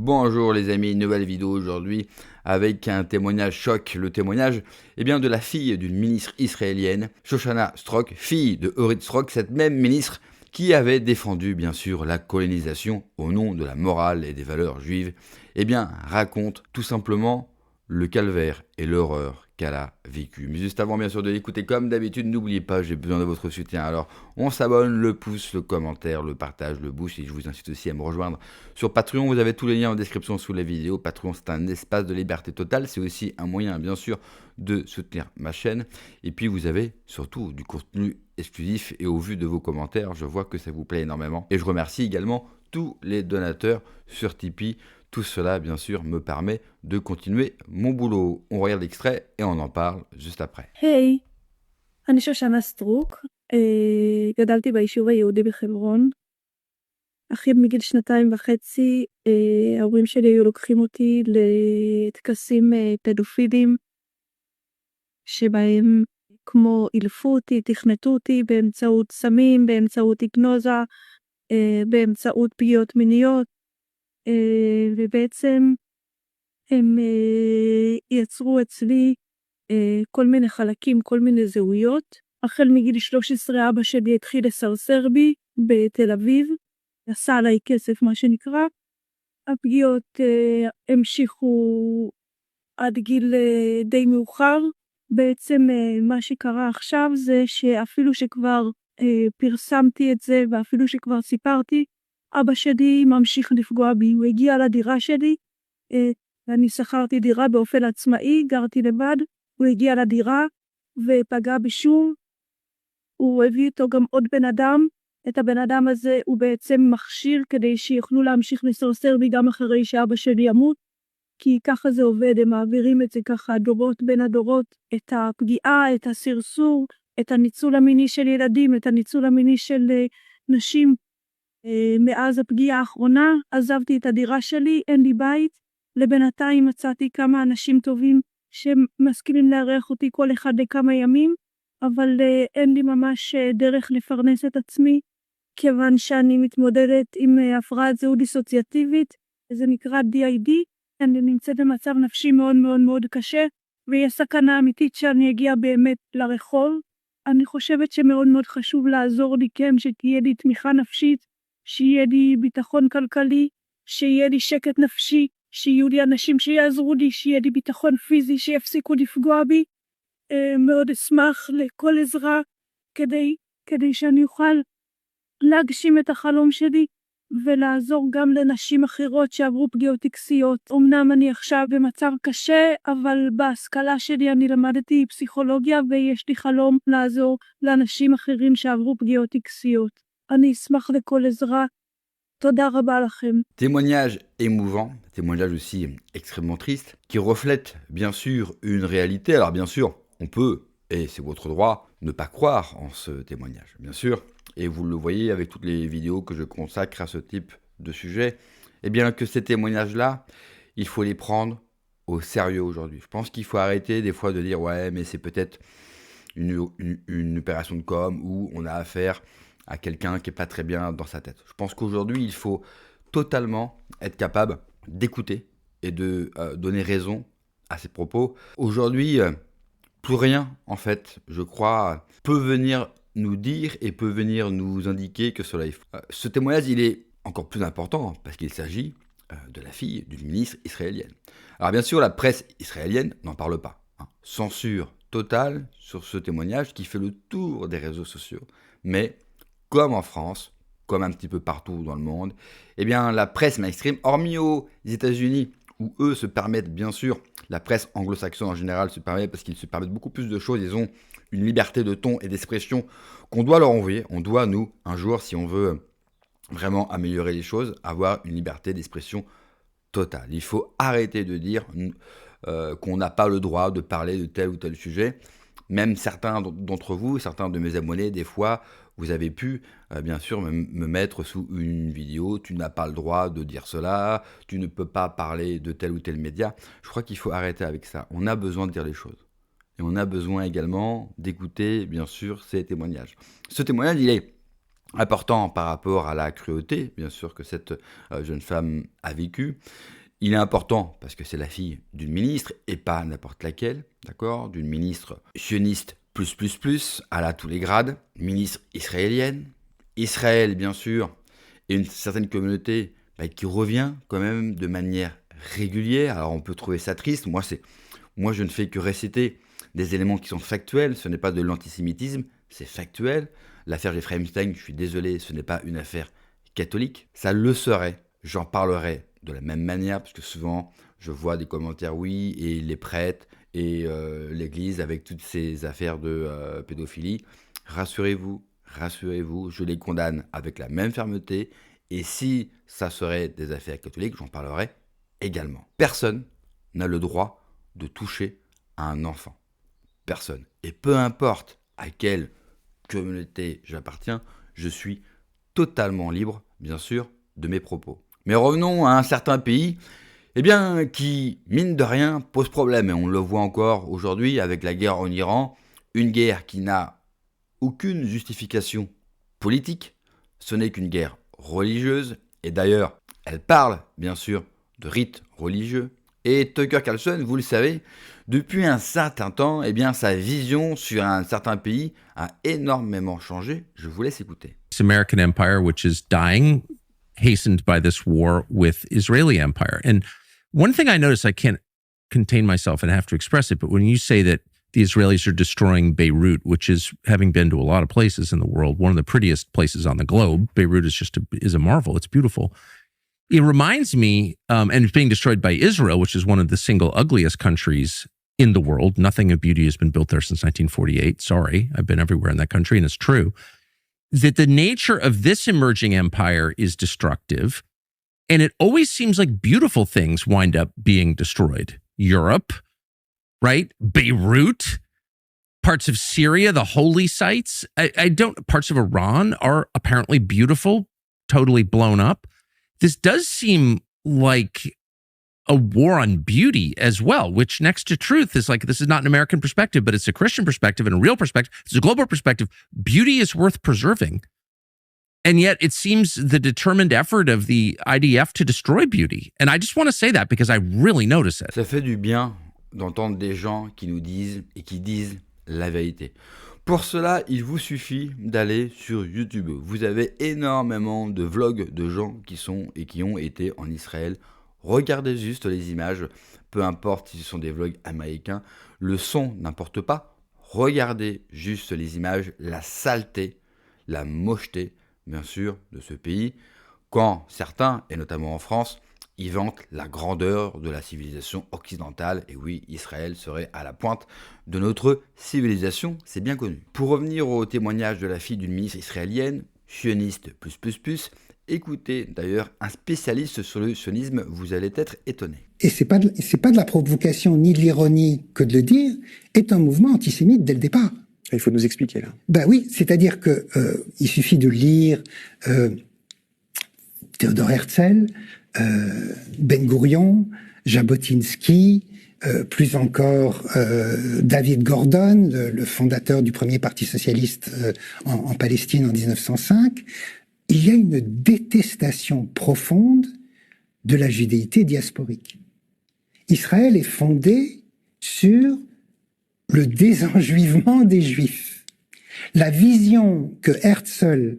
Bonjour les amis, nouvelle vidéo aujourd'hui avec un témoignage choc, le témoignage de la fille d'une ministre israélienne, Shoshana Strock, fille de Orit Strock, cette même ministre qui avait défendu bien sûr la colonisation au nom de la morale et des valeurs juives, raconte tout simplement le calvaire et l'horreur qu'elle a vécu. Mais juste avant bien sûr de l'écouter, comme d'habitude, n'oubliez pas, j'ai besoin de votre soutien. Alors on s'abonne, le pouce, le commentaire, le partage, le boost, et je vous incite aussi à me rejoindre sur Patreon. Vous avez tous les liens en description sous la vidéo. Patreon, c'est un espace de liberté totale, c'est aussi un moyen bien sûr de soutenir ma chaîne. Et puis vous avez surtout du contenu exclusif, et au vu de vos commentaires, je vois que ça vous plaît énormément. Et je remercie également tous les donateurs sur Tipeee. Tout cela, bien sûr, me permet de continuer mon boulot. On regarde l'extrait et on en parle juste après. היי, אני שושנה סטרוק, גדלתי ביישוב היהודי בחברון. אחי מגיל 2.5, ההורים שלי היו לוקחים אותי לטקסים פדופיליים, שבהם כמו אילפו אותי, תכנתו אותי באמצעות סמים, באמצעות היפנוזה, באמצעות פגיעות מיניות, ובעצם הם יצרו אצלי כל מיני חלקים, כל מיני זהויות. החל מגיל 13 אבא שלי התחיל לסרסר בי בתל אביב, עשה עליי כסף מה שנקרא. הפגיעות המשיכו עד גיל די מאוחר. בעצם מה שקרה עכשיו זה שאפילו שכבר פרסמתי את זה ואפילו שכבר סיפרתי, אבא שלי ממשיך לפגוע בי. הוא הגיע לדירה שלי, ואני שכרתי דירה באופן עצמאי, גרתי לבד. הוא הגיע לדירה ופגע בשום. הוא הביא איתו גם עוד בן אדם. את הבן אדם הזה הוא בעצם מכשיר כדי שיוכלו להמשיך לסרסר בי גם אחרי שאבא שלי ימות. כי ככה זה עובד, הם מעבירים את זה ככה דורות בין הדורות, את הפגיעה, את הסרסור, את הניצול המיני של ילדים, את הניצול המיני של נשים. מאז הפגיעה האחרונה עזבתי את הדירה שלי, אין לי בית. לבינתיים מצאתי כמה אנשים טובים שמסכימים לארח אותי כל אחד לכמה ימים, אבל אין לי ממש דרך לפרנס את עצמי, כיוון שאני מתמודדת עם הפרעת זהות דיסוציאטיבית, זה נקרא DID, אני נמצאת במצב נפשי מאוד מאוד מאוד קשה, ויש סכנה אמיתית שאני אגיע באמת לרחוב. אני חושבת שמאוד מאוד חשוב לעזור לי, כן, שתהיה לי תמיכה נפשית, שיהיה לי ביטחון כלכלי, שיהיה לי שקט נפשי, שיהיו לי אנשים שיעזרו לי, שיהיה לי ביטחון פיזי, שיפסיקו לפגוע בי. מאוד אשמח לכל עזרה כדי שאני אוכל להגשים את החלום שלי ולעזור גם לנשים אחרות שעברו פגיעות טקסיות. אמנם אני עכשיו במצב קשה, אבל בהשכלה שלי אני למדתי פסיכולוגיה ויש לי חלום לעזור לאנשים אחרים שעברו פגיעות טקסיות. אני אשמח לכל עזרה. תודה רבה לכם. Témoignage émouvant, témoignage aussi extrêmement triste, qui reflète bien sûr une réalité. Alors bien sûr, on peut, et c'est votre droit, ne pas croire en ce témoignage, bien sûr. Et vous le voyez avec toutes les vidéos que je consacre à ce type de sujet, que ces témoignages-là, il faut les prendre au sérieux aujourd'hui. Je pense qu'il faut arrêter des fois de dire « ouais, mais c'est peut-être une opération de com où on a affaire à quelqu'un qui n'est pas très bien dans sa tête ». Je pense qu'aujourd'hui, il faut totalement être capable d'écouter et de donner raison à ses propos. Aujourd'hui, plus rien, en fait, je crois, peut venir nous dire et peut venir nous indiquer que cela est faux. Ce témoignage, il est encore plus important parce qu'il s'agit de la fille d'une ministre israélienne. Alors bien sûr, la presse israélienne n'en parle pas. Censure totale sur ce témoignage qui fait le tour des réseaux sociaux. Mais comme en France, comme un petit peu partout dans le monde, la presse mainstream, hormis aux États-Unis, où eux se permettent, bien sûr, la presse anglo-saxonne en général se permet parce qu'ils se permettent beaucoup plus de choses, ils ont une liberté de ton et d'expression qu'on doit leur envoyer. On doit, nous, un jour, si on veut vraiment améliorer les choses, avoir une liberté d'expression totale. Il faut arrêter de dire qu'on n'a pas le droit de parler de tel ou tel sujet. Même certains d'entre vous, certains de mes abonnés, des fois, vous avez pu, bien sûr, me mettre sous une vidéo. Tu n'as pas le droit de dire cela, tu ne peux pas parler de tel ou tel média. Je crois qu'il faut arrêter avec ça. On a besoin de dire les choses. Et on a besoin également d'écouter, bien sûr, ces témoignages. Ce témoignage, il est important par rapport à la cruauté, bien sûr, que cette jeune femme a vécue. Il est important parce que c'est la fille d'une ministre, et pas n'importe laquelle, d'accord, d'une ministre sioniste elle a tous les grades, ministre israélienne. Israël, bien sûr, et une certaine communauté qui revient quand même de manière régulière. Alors on peut trouver ça triste, moi je ne fais que réciter des éléments qui sont factuels, ce n'est pas de l'antisémitisme, c'est factuel. L'affaire Jeffrey Epstein, je suis désolé, ce n'est pas une affaire catholique, ça le serait, j'en parlerai de la même manière, parce que souvent je vois des commentaires, oui, et les prêtres, et l'église avec toutes ces affaires de pédophilie. Rassurez-vous, je les condamne avec la même fermeté, et si ça serait des affaires catholiques, j'en parlerai également. Personne n'a le droit de toucher à un enfant. Personne. Et peu importe à quelle communauté j'appartiens, je suis totalement libre, bien sûr, de mes propos. Mais revenons à un certain pays, qui, mine de rien, pose problème. Et on le voit encore aujourd'hui avec la guerre en Iran, une guerre qui n'a aucune justification politique, ce n'est qu'une guerre religieuse, et d'ailleurs, elle parle, bien sûr, de rites religieux. Et Tucker Carlson, vous le savez, depuis un certain temps, sa vision sur un certain pays a énormément changé. Je vous laisse écouter. This American empire, which is dying, hastened by this war with Israeli empire. And one thing I notice, I can't contain myself and have to express it, but when you say that the Israelis are destroying Beirut, which is, having been to a lot of places in the world, one of the prettiest places on the globe. Beirut is a marvel. It's beautiful. It reminds me, and it's being destroyed by Israel, which is one of the single ugliest countries in the world. Nothing of beauty has been built there since 1948. Sorry, I've been everywhere in that country, and it's true. That the nature of this emerging empire is destructive, and it always seems like beautiful things wind up being destroyed. Europe, right? Beirut, parts of Syria, the holy sites. Parts of Iran are apparently beautiful, totally blown up. This does seem like a war on beauty as well, which next to truth is like, this is not an American perspective, but it's a Christian perspective and a real perspective. It's a global perspective. Beauty is worth preserving. And yet it seems the determined effort of the IDF to destroy beauty. And I just want to say that because I really notice it. Ça fait du bien d'entendre des gens qui nous disent et qui disent la vérité. Pour cela, il vous suffit d'aller sur YouTube. Vous avez énormément de vlogs de gens qui sont et qui ont été en Israël. Regardez juste les images, peu importe si ce sont des vlogs américains, le son n'importe pas. Regardez juste les images, la saleté, la mocheté, bien sûr, de ce pays. Quand certains, et notamment en France, ils vantent la grandeur de la civilisation occidentale. Et oui, Israël serait à la pointe de notre civilisation, c'est bien connu. Pour revenir au témoignage de la fille d'une ministre israélienne, sioniste écoutez d'ailleurs un spécialiste sur le sionisme, vous allez être étonné. Et c'est pas de la provocation ni de l'ironie que de le dire, est un mouvement antisémite dès le départ. Il faut nous expliquer là. Ben oui, c'est-à-dire que il suffit de lire Théodore Herzl, Ben Gurion, Jabotinsky, plus encore David Gordon, le fondateur du premier parti socialiste en Palestine en 1905. Il y a une détestation profonde de la judéité diasporique. Israël est fondé sur le désenjuivement des Juifs. La vision que Herzl,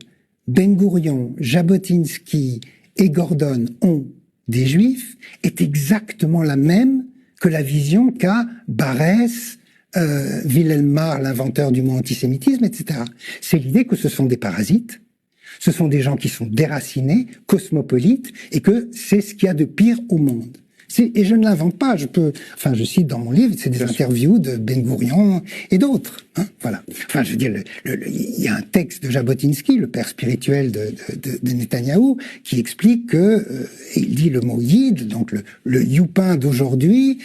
Ben Gurion, Jabotinsky et Gordon ont des Juifs est exactement la même que la vision qu'a Barès, Wilhelm Marr, l'inventeur du mot antisémitisme, etc. C'est l'idée que ce sont des parasites, ce sont des gens qui sont déracinés, cosmopolites, et que c'est ce qu'il y a de pire au monde. Et je ne l'invente pas, je cite dans mon livre, c'est des interviews de Ben Gurion et d'autres, hein, voilà. Enfin, je veux dire, il y a un texte de Jabotinsky, le père spirituel de Netanyahou, qui explique que, il dit le mot yid, donc le youpin d'aujourd'hui,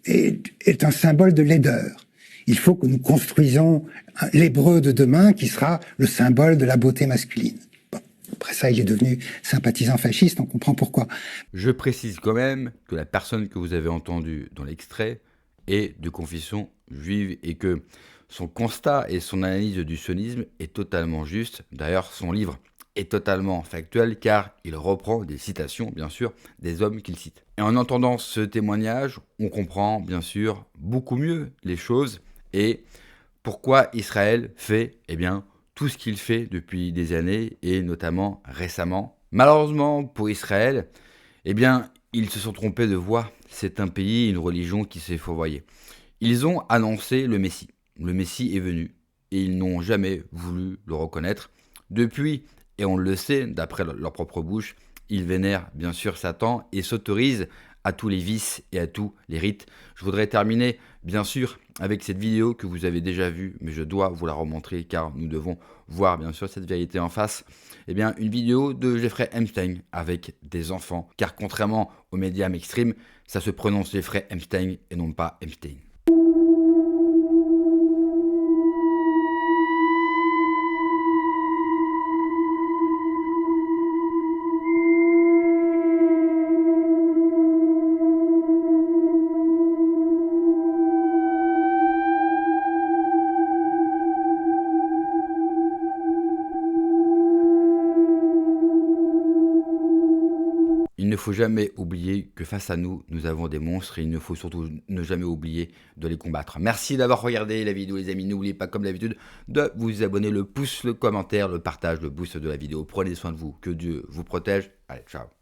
est un symbole de laideur. Il faut que nous construisons l'hébreu de demain qui sera le symbole de la beauté masculine. Bon, après ça, il est devenu sympathisant fasciste, on comprend pourquoi. Je précise quand même que la personne que vous avez entendue dans l'extrait est de confession juive et que Son constat et son analyse du sionisme est totalement juste. D'ailleurs, son livre est totalement factuel car il reprend des citations, bien sûr, des hommes qu'il cite. Et en entendant ce témoignage, on comprend, bien sûr, beaucoup mieux les choses et pourquoi Israël fait, tout ce qu'il fait depuis des années et notamment récemment. Malheureusement pour Israël, ils se sont trompés de voie. C'est un pays, une religion qui s'est fourvoyée. Ils ont annoncé le Messie. Le Messie est venu et ils n'ont jamais voulu le reconnaître. Depuis, et on le sait d'après leur propre bouche, ils vénèrent bien sûr Satan et s'autorisent à tous les vices et à tous les rites. Je voudrais terminer bien sûr avec cette vidéo que vous avez déjà vue, mais je dois vous la remontrer car nous devons voir bien sûr cette vérité en face. Une vidéo de Jeffrey Epstein avec des enfants, car contrairement aux médias mainstream, ça se prononce Jeffrey Epstein et non pas Epstein. Il ne faut jamais oublier que face à nous, nous avons des monstres et il ne faut surtout ne jamais oublier de les combattre. Merci d'avoir regardé la vidéo les amis, n'oubliez pas comme d'habitude de vous abonner, le pouce, le commentaire, le partage, le boost de la vidéo. Prenez soin de vous, que Dieu vous protège. Allez, ciao.